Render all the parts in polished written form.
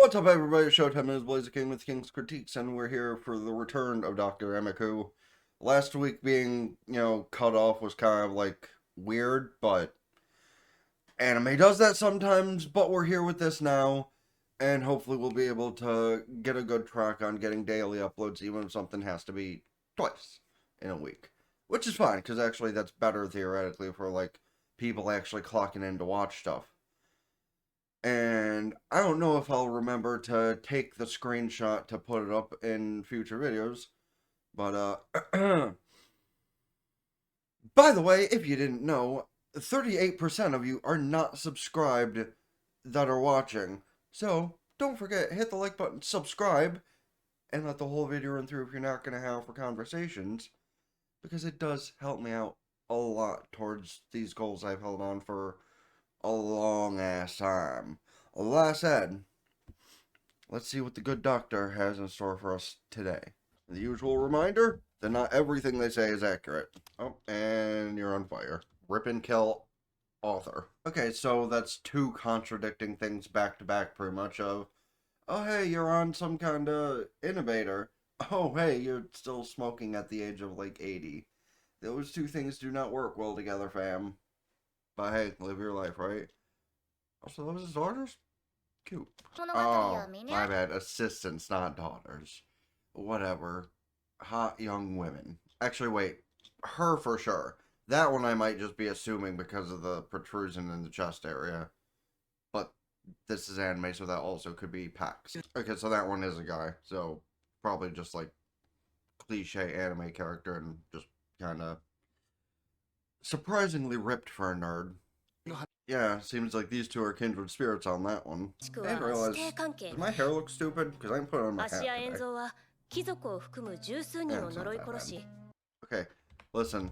What's up, everybody? Showtime is Blazer King with King's Critiques, and we're here for the return of Dr. Ameku. Last week being, cut off was kind of like weird, but anime does that sometimes. But we're here with this now, and hopefully we'll be able to get a good track on getting daily uploads, even if something has to be twice in a week. Which is fine, because actually that's better theoretically for like people actually clocking in to watch stuff. And I don't know if I'll remember to take the screenshot to put it up in future videos. But, by the way, if you didn't know, 38% of you are not subscribed that are watching. So, don't forget, hit the like button, subscribe, and let the whole video run through if you're not going to have for conversations. Because it does help me out a lot towards these goals I've held on for a long ass time. That said, let's see what the good doctor has in store for us today. The usual reminder that not everything they say is accurate. Oh, and you're on fire. Rip and kill author. Okay, so that's two contradicting things back to back pretty much of, oh hey, you're on some kind of innovator. Oh hey, you're still smoking at the age of like 80. Those two things do not work well together, fam. But hey, live your life, right? Also, those his daughters? Cute. Oh, my bad. Assistants, not daughters. Whatever. Hot young women. Actually, wait. Her for sure. That one I might just be assuming because of the protrusion in the chest area. But this is anime, so that also could be Pax. Okay, so that one is a guy. So, probably just like cliche anime character and just kind of surprisingly ripped for a nerd. Yeah, seems like these two are kindred spirits on that one. I didn't realize. Does my hair look stupid? Because I didn't put it on my hat today. Okay, listen.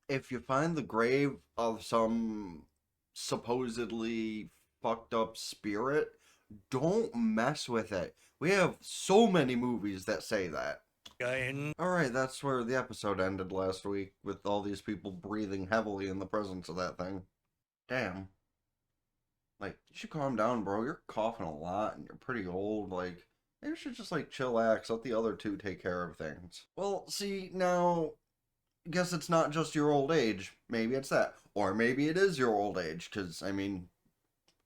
If you find the grave of some supposedly fucked up spirit, don't mess with it. We have so many movies that say that. Alright, that's where the episode ended last week, with all these people breathing heavily in the presence of that thing. Damn. Like, you should calm down, bro. You're coughing a lot, and you're pretty old. Like, maybe you should just, like, chillax. Let the other two take care of things. Well, see, now, I guess it's not just your old age. Maybe it's that. Or maybe it is your old age, because, I mean,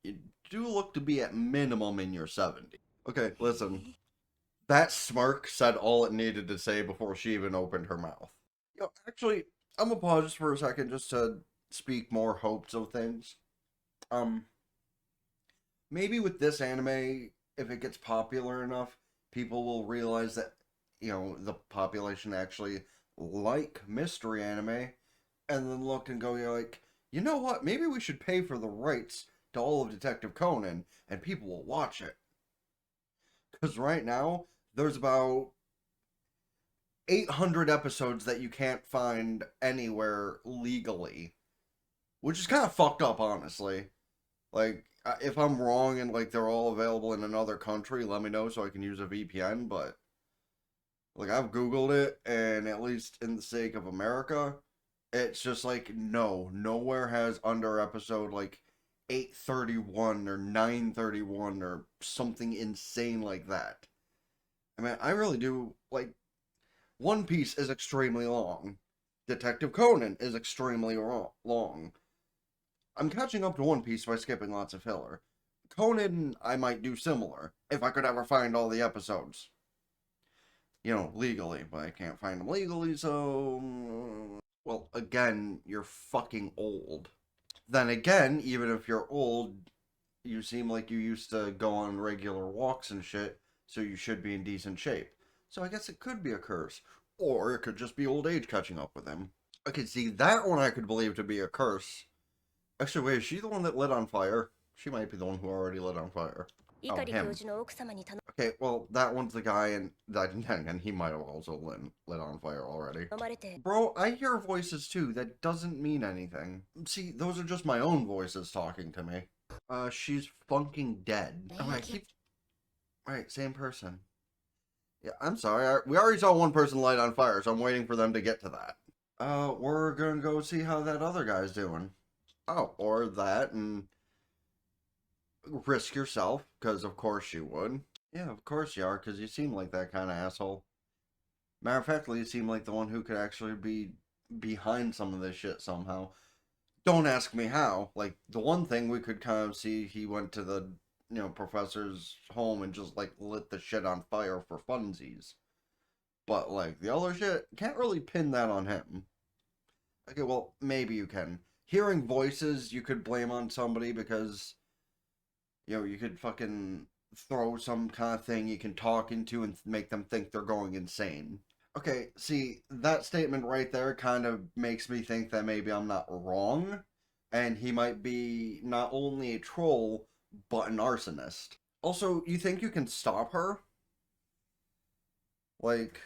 you do look to be at minimum in your 70s. Okay, listen. That smirk said all it needed to say before she even opened her mouth. Actually, I'm gonna pause just for a second just to speak more hopes of things. Maybe with this anime, if it gets popular enough, people will realize that, the population actually like mystery anime, and then look and go, like, you know what, maybe we should pay for the rights to all of Detective Conan, and people will watch it. Because right now, there's about 800 episodes that you can't find anywhere legally. Which is kind of fucked up, honestly. Like, if I'm wrong and, like, they're all available in another country, let me know so I can use a VPN, but, like, I've Googled it, and at least in the sake of America, it's just like, no, nowhere has under episode, like, 831 or 931 or something insane like that. I mean, I really do, like, One Piece is extremely long. Detective Conan is extremely long. I'm catching up to One Piece by skipping lots of filler. Conan, I might do similar, if I could ever find all the episodes. Legally, but I can't find them legally, so... Well, again, you're fucking old. Then again, even if you're old, you seem like you used to go on regular walks and shit, so you should be in decent shape. So I guess it could be a curse. Or it could just be old age catching up with him. Okay, see, that one I could believe to be a curse. Actually, wait, is she the one that lit on fire? She might be the one who already lit on fire. Oh, him. Okay, well, that one's the guy, and he might have also lit on fire already. Bro, I hear voices too. That doesn't mean anything. See, those are just my own voices talking to me. She's funking dead. Oh, I keep... Alright, same person. Yeah, I'm sorry. We already saw one person light on fire, so I'm waiting for them to get to that. We're gonna go see how that other guy's doing. Oh, or that, and... risk yourself, because of course you would. Yeah, of course you are, because you seem like that kind of asshole. Matter of fact, you seem like the one who could actually be behind some of this shit somehow. Don't ask me how. Like, the one thing we could kind of see, he went to the, professor's home and just, like, lit the shit on fire for funsies. But, like, the other shit, can't really pin that on him. Okay, well, maybe you can. Hearing voices, you could blame on somebody because, you could fucking throw some kind of thing you can talk into and make them think they're going insane. Okay, see, that statement right there kind of makes me think that maybe I'm not wrong, and he might be not only a troll, but an arsonist. Also, you think you can stop her? Like,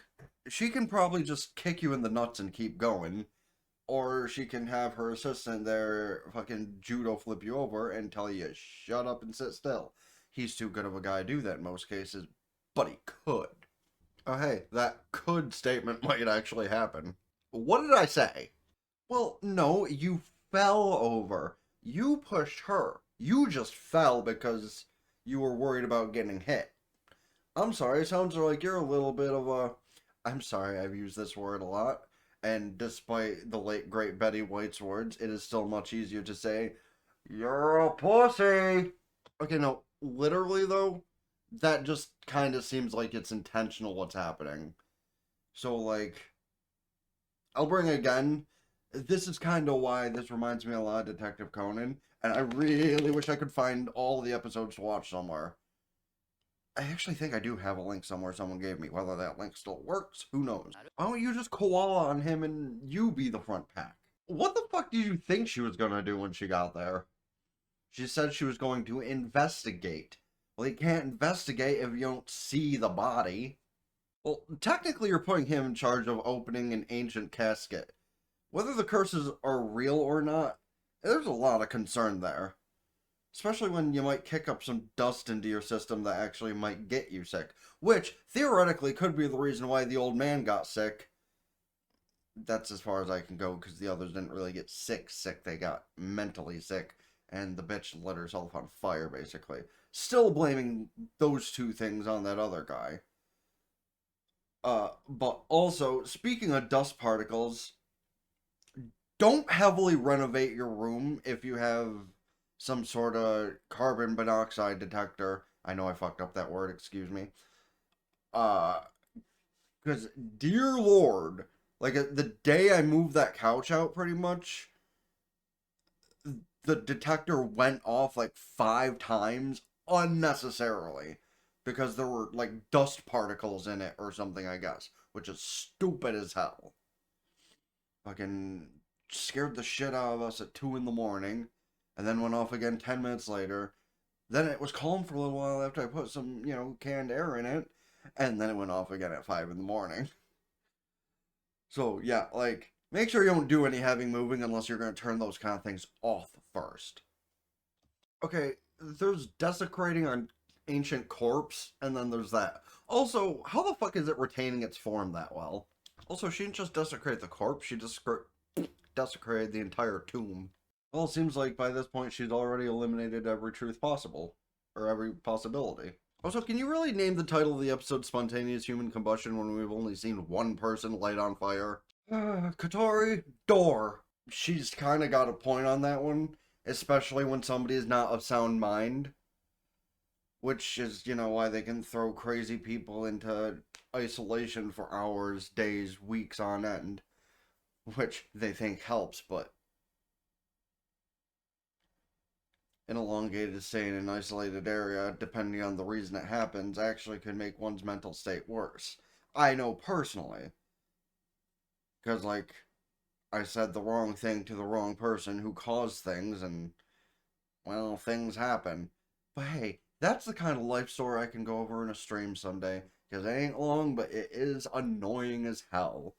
she can probably just kick you in the nuts and keep going, or she can have her assistant there fucking judo flip you over and tell you shut up and sit still. He's too good of a guy to do that in most cases, but he could. Oh, hey, that could statement might actually happen. What did I say? Well, no, you fell over. You pushed her. You just fell because you were worried about getting hit. I'm sorry, it sounds like you're a little bit of a. I'm sorry, I've used this word a lot. And despite the late great Betty White's words, it is still much easier to say, you're a pussy. Okay, no, literally though, that just kind of seems like it's intentional what's happening. So, like, I'll bring again. This is kind of why this reminds me a lot of Detective Conan, and I really wish I could find all the episodes to watch somewhere. I actually think I do have a link somewhere someone gave me. Whether that link still works, who knows? Why don't you just koala on him and you be the front pack? What the fuck did you think she was gonna do when she got there? She said she was going to investigate. Well, you can't investigate if you don't see the body. Well, technically you're putting him in charge of opening an ancient casket. Whether the curses are real or not, there's a lot of concern there. Especially when you might kick up some dust into your system that actually might get you sick. Which, theoretically, could be the reason why the old man got sick. That's as far as I can go, because the others didn't really get sick. They got mentally sick. And the bitch lit herself on fire, basically. Still blaming those two things on that other guy. But also, speaking of dust particles, don't heavily renovate your room if you have some sort of carbon monoxide detector. I know I fucked up that word, excuse me. Because, dear Lord, like, the day I moved that couch out, pretty much, the detector went off, like, 5 times unnecessarily. Because there were, like, dust particles in it or something, I guess. Which is stupid as hell. Fucking scared the shit out of us at 2 in the morning. And then went off again 10 minutes later. Then it was calm for a little while after I put some, canned air in it. And then it went off again at 5 in the morning. So, yeah, like, make sure you don't do any heavy moving unless you're going to turn those kind of things off first. Okay, there's desecrating on ancient corpse, and then there's that. Also, how the fuck is it retaining its form that well? Also, she didn't just desecrate the corpse, she desecrated the entire tomb. Well, it seems like by this point she's already eliminated every truth possible. Or every possibility. Also, can you really name the title of the episode Spontaneous Human Combustion when we've only seen one person light on fire? Katori, door. She's kind of got a point on that one. Especially when somebody is not of sound mind. Which is, why they can throw crazy people into isolation for hours, days, weeks on end. Which they think helps, but an elongated stay in an isolated area, depending on the reason it happens, actually could make one's mental state worse. I know personally. Because, like, I said the wrong thing to the wrong person who caused things, and, well, things happen. But hey, that's the kind of life story I can go over in a stream someday. Because it ain't long, but it is annoying as hell.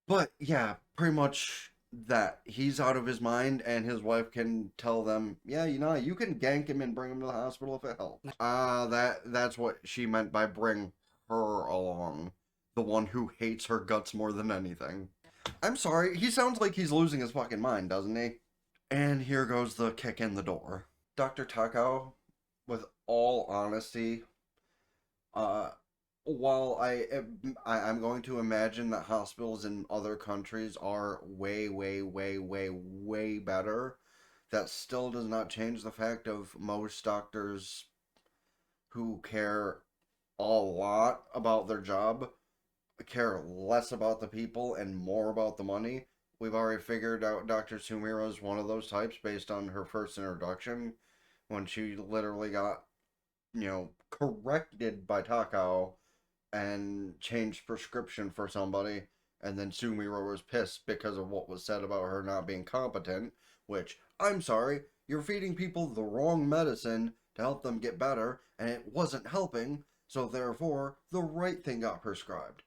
But, yeah, pretty much that he's out of his mind and his wife can tell them, yeah, you can gank him and bring him to the hospital if it helps. That's what she meant by bring her along. The one who hates her guts more than anything. I'm sorry, he sounds like he's losing his fucking mind, doesn't he? And here goes the kick in the door. Dr. Takao, with all honesty, uh, while I'm going to imagine that hospitals in other countries are way, way, way, way, way better, that still does not change the fact of most doctors who care a lot about their job care less about the people and more about the money. We've already figured out Dr. Sumira is one of those types based on her first introduction when she literally got, corrected by Takao and changed prescription for somebody, and then Sumiro was pissed because of what was said about her not being competent, which, I'm sorry, you're feeding people the wrong medicine to help them get better, and it wasn't helping, so therefore, the right thing got prescribed.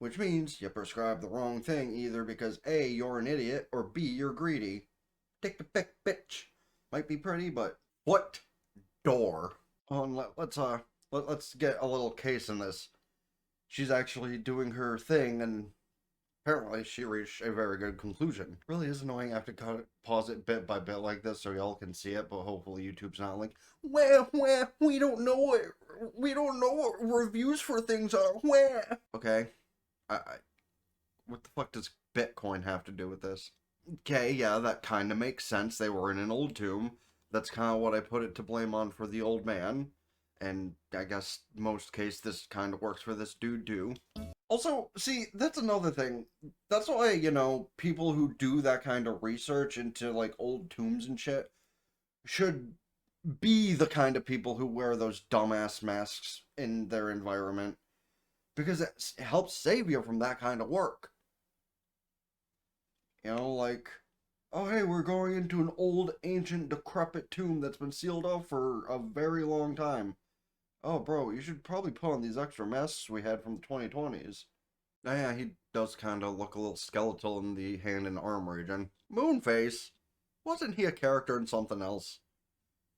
Which means you prescribe the wrong thing either because A, you're an idiot, or B, you're greedy. Take the pick, bitch. Might be pretty, but what door? Let's get a little case in this. She's actually doing her thing, and apparently she reached a very good conclusion. Really is annoying. I have to pause it bit by bit like this so y'all can see it, but hopefully YouTube's not like, where, we don't know what reviews for things are, where. Okay, what the fuck does Bitcoin have to do with this? Okay, yeah, that kind of makes sense. They were in an old tomb. That's kind of what I put it to blame on for the old man. And I guess most case this kind of works for this dude too. Also, see, that's another thing. That's why, people who do that kind of research into, like, old tombs and shit should be the kind of people who wear those dumbass masks in their environment. Because it helps save you from that kind of work. Like, oh hey, we're going into an old, ancient, decrepit tomb that's been sealed off for a very long time. Oh, bro, you should probably put on these extra masks we had from the 2020s. Oh, yeah, he does kind of look a little skeletal in the hand and arm region. Moonface? Wasn't he a character in something else?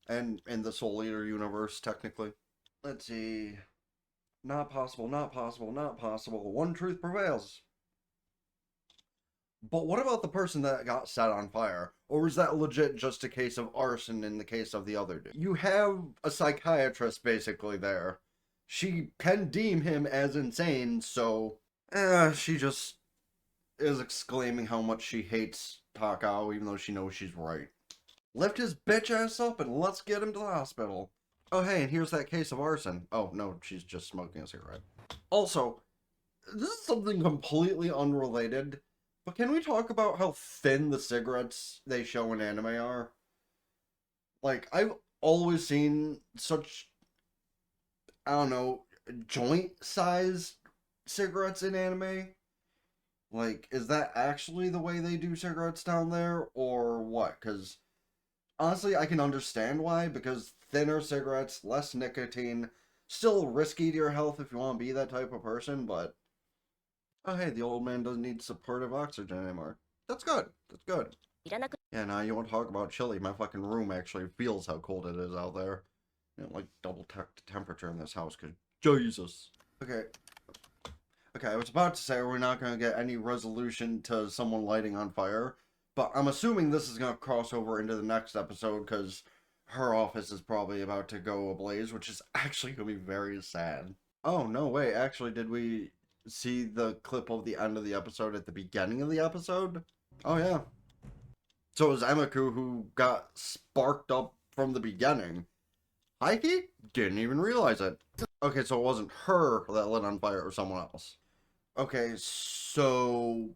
And in the Soul Eater universe, technically. Let's see. Not possible, not possible, not possible. One truth prevails. But what about the person that got set on fire? Or is that legit just a case of arson in the case of the other dude? You have a psychiatrist basically there. She can deem him as insane, so she just is exclaiming how much she hates Takao, even though she knows she's right. Lift his bitch ass up and let's get him to the hospital. Oh hey, and here's that case of arson. Oh no, she's just smoking a cigarette. Also, this is something completely unrelated, but can we talk about how thin the cigarettes they show in anime are? Like, I've always seen such, I don't know, joint-sized cigarettes in anime. Like, is that actually the way they do cigarettes down there, or what? Because, honestly, I can understand why, because thinner cigarettes, less nicotine, still risky to your health if you want to be that type of person, but oh, hey, the old man doesn't need supportive oxygen anymore. That's good. That's good. Yeah, now you want to talk about chilly. My fucking room actually feels how cold it is out there. Like double temperature in this house, because Jesus. Okay. Okay, I was about to say we're not going to get any resolution to someone lighting on fire, but I'm assuming this is going to cross over into the next episode, because her office is probably about to go ablaze, which is actually going to be very sad. Oh, no, wait, actually, did we see the clip of the end of the episode at the beginning of the episode? Oh, yeah. So it was Ameku who got sparked up from the beginning. Heike didn't even realize it. Okay, so it wasn't her that lit on fire or someone else. Okay, so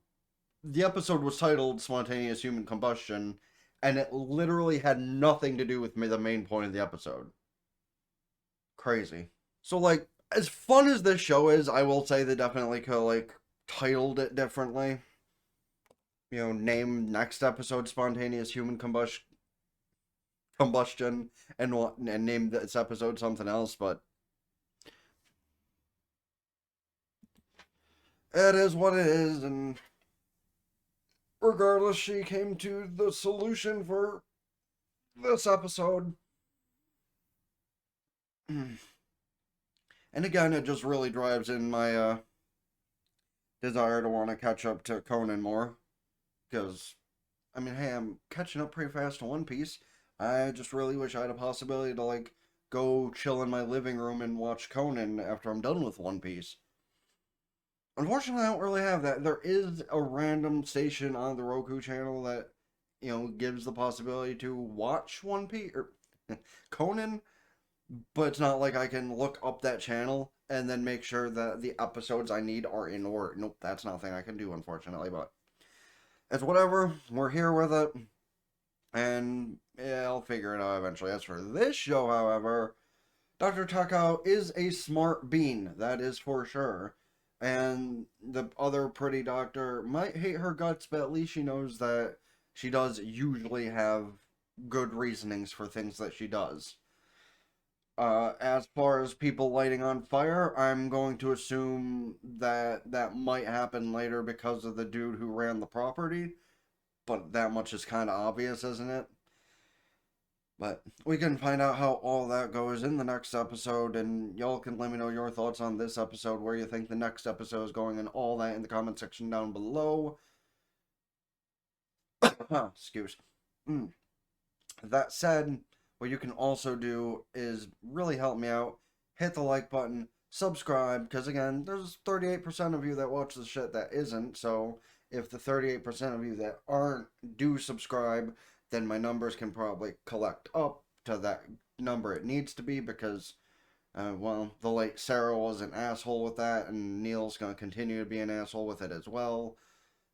the episode was titled Spontaneous Human Combustion, and it literally had nothing to do with the main point of the episode. Crazy. So, like, as fun as this show is, I will say they definitely could have, like, titled it differently. Name next episode Spontaneous Human Combustion and name this episode something else, but it is what it is, and regardless, she came to the solution for this episode. And again, it just really drives in my desire to want to catch up to Conan more. Because, I mean, hey, I'm catching up pretty fast to One Piece. I just really wish I had a possibility to, like, go chill in my living room and watch Conan after I'm done with One Piece. Unfortunately, I don't really have that. There is a random station on the Roku channel that, gives the possibility to watch One Piece or Conan, but it's not like I can look up that channel and then make sure that the episodes I need are in order. Nope, that's nothing I can do, unfortunately, but it's whatever. We're here with it, and yeah, I'll figure it out eventually. As for this show, however, Dr. Takao is a smart bean, that is for sure. And the other pretty doctor might hate her guts, but at least she knows that she does usually have good reasonings for things that she does. As far as people lighting on fire, I'm going to assume that that might happen later because of the dude who ran the property, but that much is kind of obvious, isn't it? But we can find out how all that goes in the next episode, and y'all can let me know your thoughts on this episode, where you think the next episode is going, and all that in the comment section down below. Excuse. Mm. That said, what you can also do is really help me out. Hit the like button, subscribe, because again, there's 38% of you that watch the shit that isn't, so if the 38% of you that aren't do subscribe, then my numbers can probably collect up to that number it needs to be, because, well, the late Sarah was an asshole with that, and Neil's going to continue to be an asshole with it as well.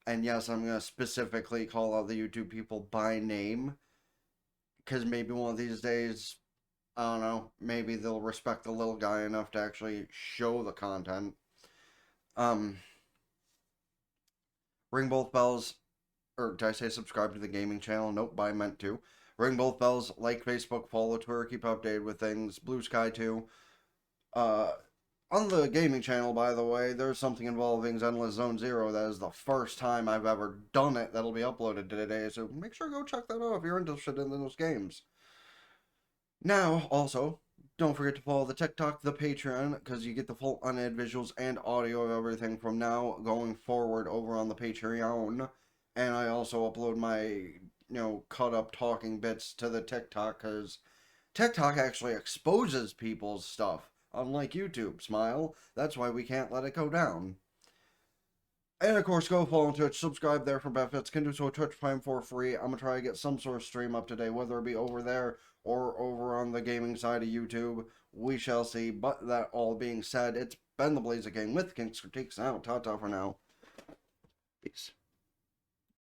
And yes, I'm going to specifically call out the YouTube people by name, because maybe one of these days, I don't know, maybe they'll respect the little guy enough to actually show the content. Um, ring both bells, or did I say subscribe to the gaming channel? Nope, but I meant to. Ring both bells, like Facebook, follow Twitter, keep updated with things. Blue Sky too. Uh, on the gaming channel, by the way, there's something involving Zenless Zone Zero. That is the first time I've ever done it. That'll be uploaded today, so make sure to go check that out if you're interested in those games. Now, also, don't forget to follow the TikTok, the Patreon, because you get the full unedited visuals and audio of everything from now going forward over on the Patreon. And I also upload my, cut up talking bits to the TikTok, because TikTok actually exposes people's stuff, unlike YouTube. Smile. That's why we can't let it go down. And of course, go follow on Twitch, subscribe there for benefits. Can do so Twitch Prime for free. I'm gonna try to get some sort of stream up today, whether it be over there or over on the gaming side of YouTube. We shall see. But that all being said, it's been the Blaze of Game with King's Critiques. Now, ta-ta for now. Peace.